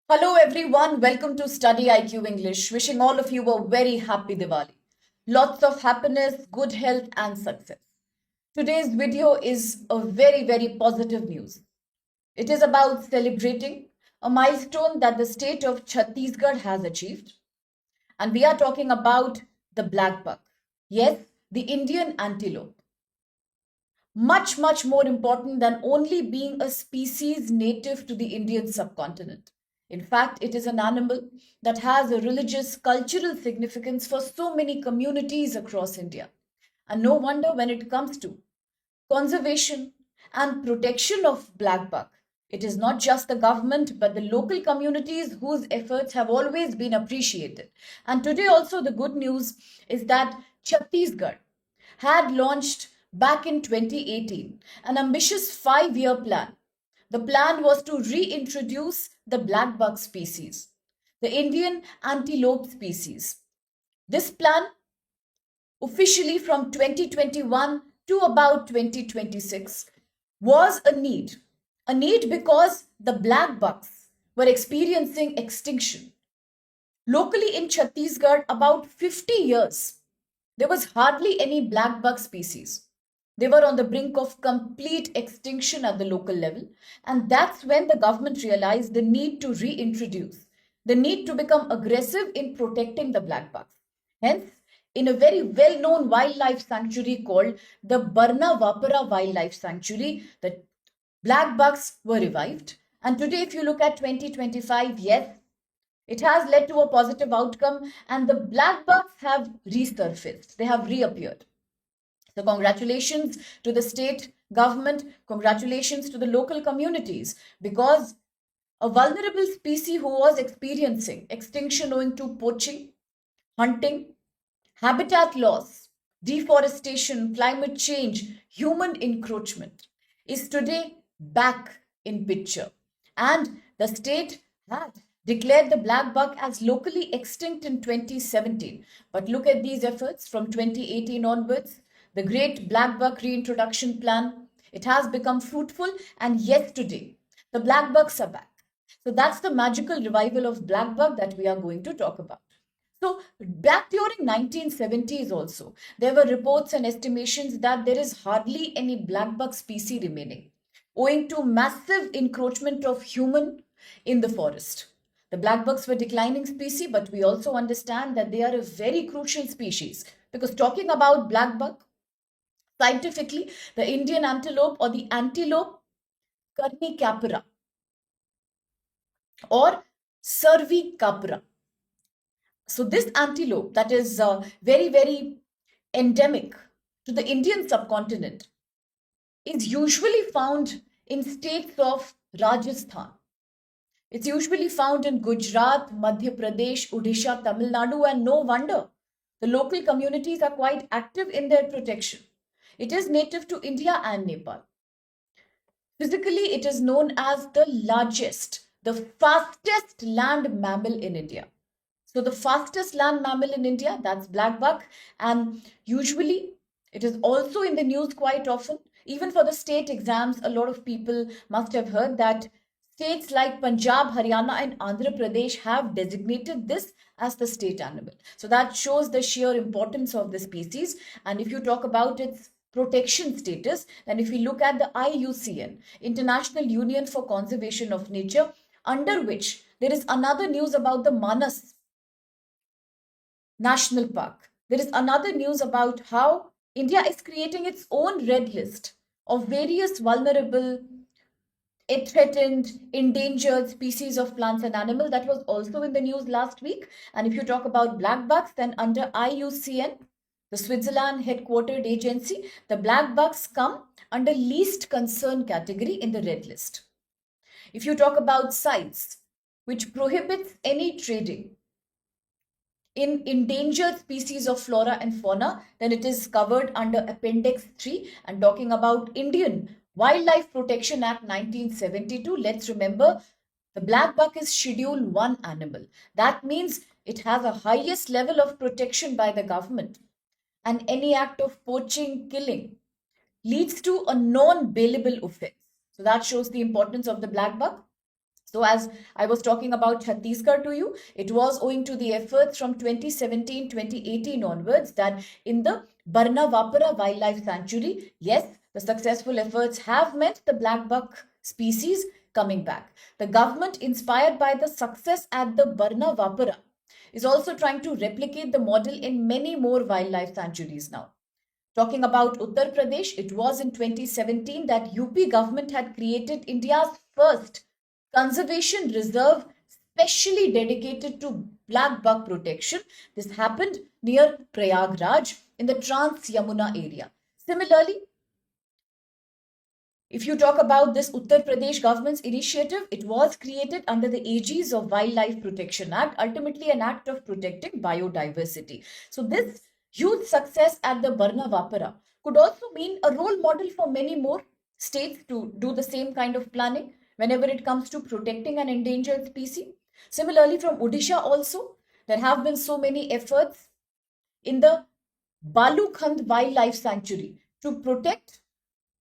Hello everyone, welcome to StudyIQ English. Wishing all of you a very happy Diwali. Lots of happiness, good health and success. Today's video is a very positive news. It is about celebrating a milestone that the state of Chhattisgarh has achieved. And we are talking about the blackbuck. Yes, the Indian antelope. Much more important than only being a species native to the Indian subcontinent. In fact, it is an animal that has a religious, cultural significance for so many communities across India. And no wonder when it comes to conservation and protection of blackbuck, it is not just the government but the local communities whose efforts have always been appreciated. And today also the good news is that Chhattisgarh had launched back in 2018 an ambitious 5-year plan. The plan was to reintroduce the blackbuck species, the Indian antelope species. This plan, officially from 2021 to about 2026, was a need because the blackbucks were experiencing extinction. Locally in Chhattisgarh, about 50 years, there was hardly any blackbuck species. They were on the brink of complete extinction at the local level, and that's when the government realized the need to reintroduce, the need to become aggressive in protecting the blackbucks. Hence, in a very well known wildlife sanctuary called the Barnawapara Wildlife Sanctuary, the blackbucks were revived. And today, if you look at 2025, yes, it has led to a positive outcome, and the blackbucks have resurfaced, they have reappeared. So, congratulations to the state government, congratulations to the local communities, because a vulnerable species who was experiencing extinction owing to poaching, hunting, habitat loss, deforestation, climate change, human encroachment is today back in picture. And the state had declared the black buck as locally extinct in 2017. But look at these efforts from 2018 onwards. The Great Black Buck Reintroduction Plan, it has become fruitful, and yesterday the black bucks are back. So that's the magical revival of black buck that we are going to talk about. So back during 1970s also, there were reports and estimations that there is hardly any black buck species remaining, owing to massive encroachment of human in the forest. The black bucks were declining species, but we also understand that they are a very crucial species, because talking about black buck, scientifically, the Indian antelope or the antelope carnicapra or cervicapra. So this antelope that is very endemic to the Indian subcontinent is usually found in states of Rajasthan. It's usually found in Gujarat, Madhya Pradesh, Odisha, Tamil Nadu, and no wonder the local communities are quite active in their protection. It is native to India and Nepal. Physically, it is known as the largest, the fastest land mammal in India. So the fastest land mammal in India, that's blackbuck, and usually it is also in the news quite often. Even for the state exams, a lot of people must have heard that states like Punjab, Haryana, and Andhra Pradesh have designated this as the state animal. So that shows the sheer importance of the species. And if you talk about its protection status, then if we look at the IUCN, International Union for Conservation of Nature, under which there is another news about the Manas National Park. There is another news about how India is creating its own red list of various vulnerable, threatened, endangered species of plants and animals. That was also in the news last week. And if you talk about blackbucks, then under IUCN, the Switzerland headquartered agency, the blackbucks come under least concern category in the red list. If you talk about CITES, which prohibits any trading in endangered species of flora and fauna, then it is covered under Appendix 3. And talking about Indian Wildlife Protection Act 1972, let's remember the black buck is Schedule 1 animal. That means it has a highest level of protection by the government. And any act of poaching, killing leads to a non-bailable offense. So that shows the importance of the black buck. So as I was talking about Chhattisgarh to you, it was owing to the efforts from 2017-2018 onwards that in the Barnawapara Wildlife Sanctuary, yes, the successful efforts have meant the blackbuck species coming back. The government, inspired by the success at the Barnawapara, is also trying to replicate the model in many more wildlife sanctuaries now. Talking about Uttar Pradesh, it was in 2017 that UP government had created India's first conservation reserve specially dedicated to black buck protection. This happened near Prayagraj in the Trans Yamuna area. Similarly, if you talk about this Uttar Pradesh government's initiative, it was created under the aegis of Wildlife Protection Act, ultimately an act of protecting biodiversity. So this huge success at the Barnawapara could also mean a role model for many more states to do the same kind of planning whenever it comes to protecting an endangered species. Similarly, from Odisha also, there have been so many efforts in the Balukhand Wildlife Sanctuary to protect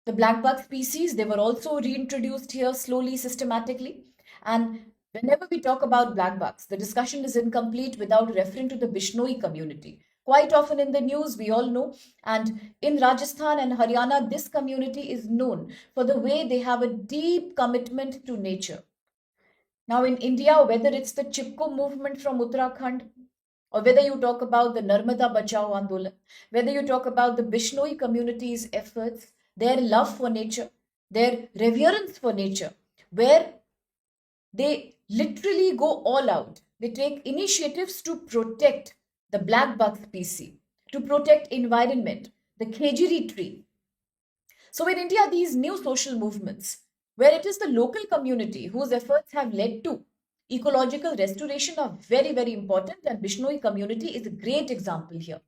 the blackbuck species. They were also reintroduced here slowly, systematically. And whenever we talk about blackbucks, the discussion is incomplete without referring to the Bishnoi community. Quite often in the news, we all know. And in Rajasthan and Haryana, this community is known for the way they have a deep commitment to nature. Now, in India, whether it's the Chipko movement from Uttarakhand, or whether you talk about the Narmada Bachao Andolan, whether you talk about the Bishnoi community's efforts, their love for nature, their reverence for nature, where they literally go all out. They take initiatives to protect the blackbuck species, to protect environment, the khejuri tree. So in India, these new social movements, where it is the local community whose efforts have led to ecological restoration, are very, very important, and Bishnoi community is a great example here.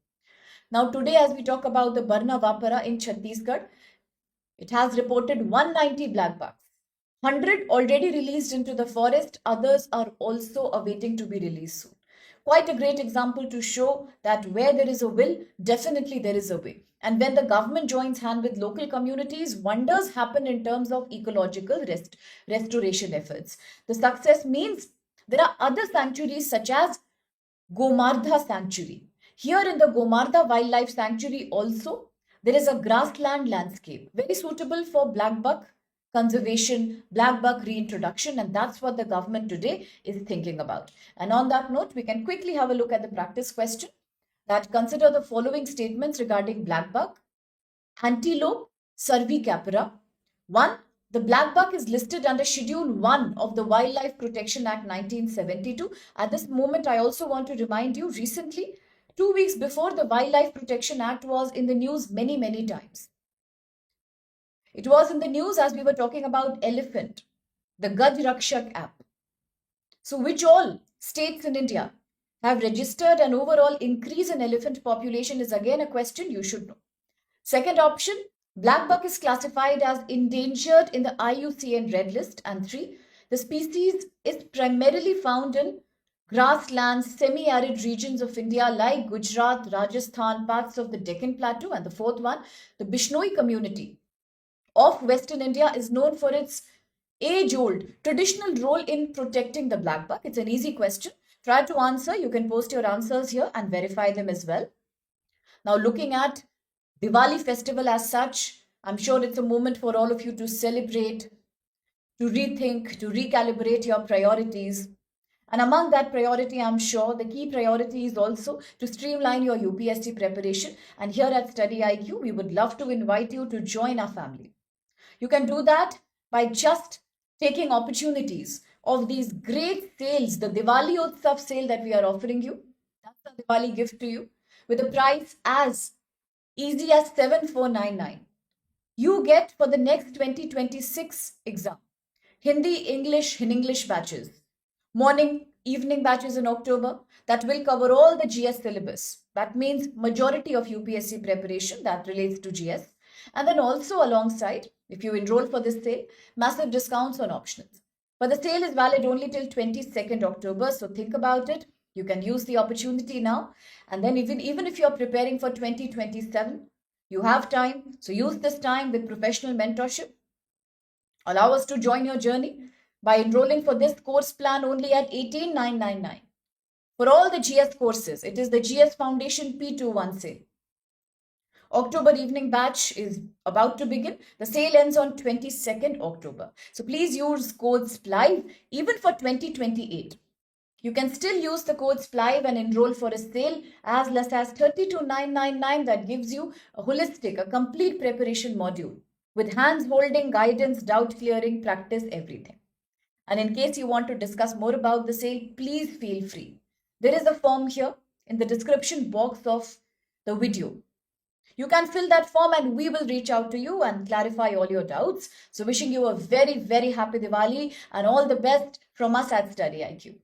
Now today, as we talk about the Barnawapara in Chhattisgarh, it has reported 190 blackbucks. 100 already released into the forest, others are also awaiting to be released soon. Quite a great example to show that where there is a will, definitely there is a way. And when the government joins hand with local communities, wonders happen in terms of ecological restoration efforts. The success means there are other sanctuaries such as Gomardha Sanctuary. Here in the Gomardha Wildlife Sanctuary also, there is a grassland landscape, very suitable for blackbuck conservation, blackbuck reintroduction, and that's what the government today is thinking about. And on that note, we can quickly have a look at the practice question that consider the following statements regarding blackbuck. Antelope cervicapra. 1. The blackbuck is listed under Schedule 1 of the Wildlife Protection Act 1972. At this moment, I also want to remind you, recently, 2 weeks before, the Wildlife Protection Act was in the news many, many times. It was in the news as we were talking about elephant, the Gaj Rakshak app. So which all states in India have registered an overall increase in elephant population is again a question you should know. Second option, blackbuck is classified as endangered in the IUCN Red List. And 3, the species is primarily found in grassland, semi-arid regions of India like Gujarat, Rajasthan, parts of the Deccan Plateau. And the fourth one, the Bishnoi community of Western India is known for its age-old traditional role in protecting the blackbuck. It's an easy question. Try to answer. You can post your answers here and verify them as well. Now, looking at Diwali festival as such, I'm sure it's a moment for all of you to celebrate, to rethink, to recalibrate your priorities. And among that priority, I'm sure the key priority is also to streamline your UPSC preparation. And here at StudyIQ, we would love to invite you to join our family. You can do that by just taking opportunities of these great sales, the Diwali Utsav sale that we are offering you. That's a Diwali gift to you with a price as easy as 7499. You get for the next 2026 exam Hindi, English, in English batches, morning, evening batches in October that will cover all the GS syllabus. That means majority of UPSC preparation that relates to GS. And then also alongside, if you enroll for this sale, massive discounts on optionals. But the sale is valid only till 22nd October. So think about it. You can use the opportunity now. And then even if you're preparing for 2027, you have time. So use this time with professional mentorship. Allow us to join your journey by enrolling for this course plan only at 18,999. For all the GS courses, it is the GS Foundation P21 sale. October evening batch is about to begin. The sale ends on 22nd October. So please use code SPLIVE even for 2028. You can still use the code SPLIVE and enroll for a sale as less as 32,999. That gives you a holistic, a complete preparation module with hands-holding, guidance, doubt clearing, practice, everything. And in case you want to discuss more about the sale, please feel free. There is a form here in the description box of the video. You can fill that form and we will reach out to you and clarify all your doubts. So wishing you a very, very happy Diwali and all the best from us at StudyIQ.